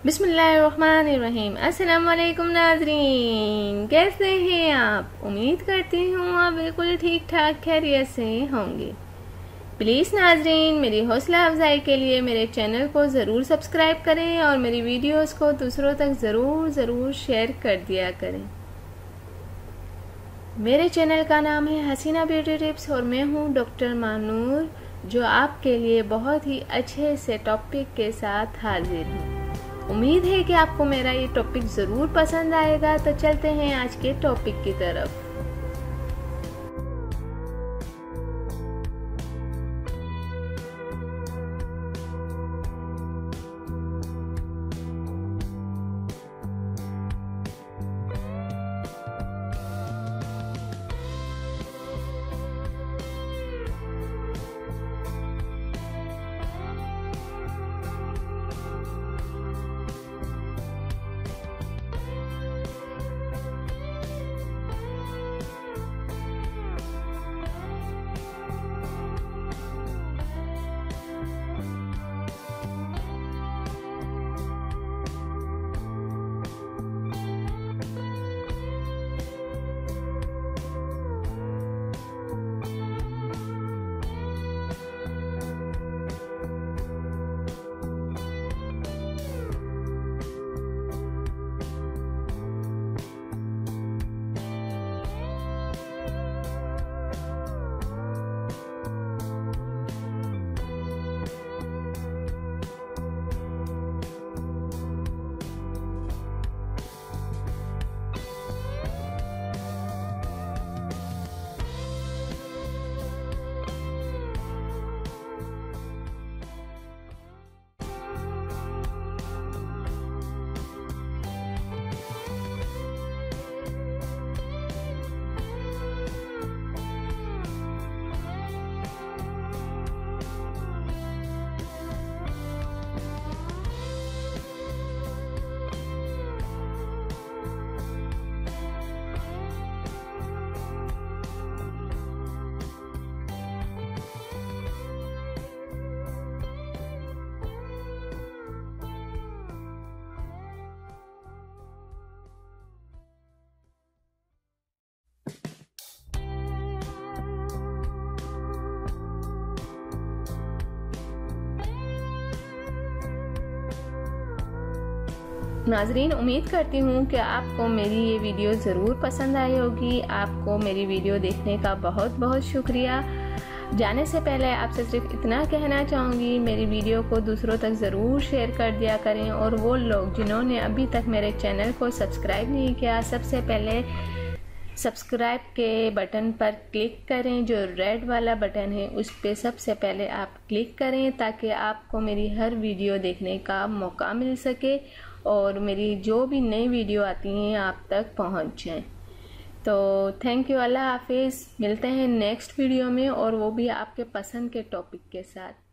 बिस्मिल्लाहिर्रहमानिर्रहीम। अस्सलाम वालेकुम नाज़रीन, कैसे हैं आप? उम्मीद करती हूँ आप बिल्कुल ठीक ठाक खैरियत से होंगे। प्लीज़ नाज़रीन, मेरी हौसला अफजाई के लिए मेरे चैनल को ज़रूर सब्सक्राइब करें और मेरी वीडियोस को दूसरों तक ज़रूर शेयर कर दिया करें। मेरे चैनल का नाम है हसीना ब्यूटी टिप्स और मैं हूँ डॉक्टर मानूर, जो आपके लिए बहुत ही अच्छे से टॉपिक के साथ हाजिर हूँ। उम्मीद है कि आपको मेरा ये टॉपिक ज़रूर पसंद आएगा। तो चलते हैं आज के टॉपिक की तरफ। नाजरीन, उम्मीद करती हूँ कि आपको मेरी ये वीडियो ज़रूर पसंद आई होगी। आपको मेरी वीडियो देखने का बहुत शुक्रिया। जाने से पहले आपसे सिर्फ इतना कहना चाहूँगी, मेरी वीडियो को दूसरों तक ज़रूर शेयर कर दिया करें। और वो लोग जिन्होंने अभी तक मेरे चैनल को सब्सक्राइब नहीं किया, सबसे पहले सब्सक्राइब के बटन पर क्लिक करें। जो रेड वाला बटन है उस पर सबसे पहले आप क्लिक करें, ताकि आपको मेरी हर वीडियो देखने का मौका मिल सके और मेरी जो भी नई वीडियो आती हैं आप तक पहुंच जाएं। तो थैंक यू, अल्लाह हाफिज़। मिलते हैं नेक्स्ट वीडियो में, और वो भी आपके पसंद के टॉपिक के साथ।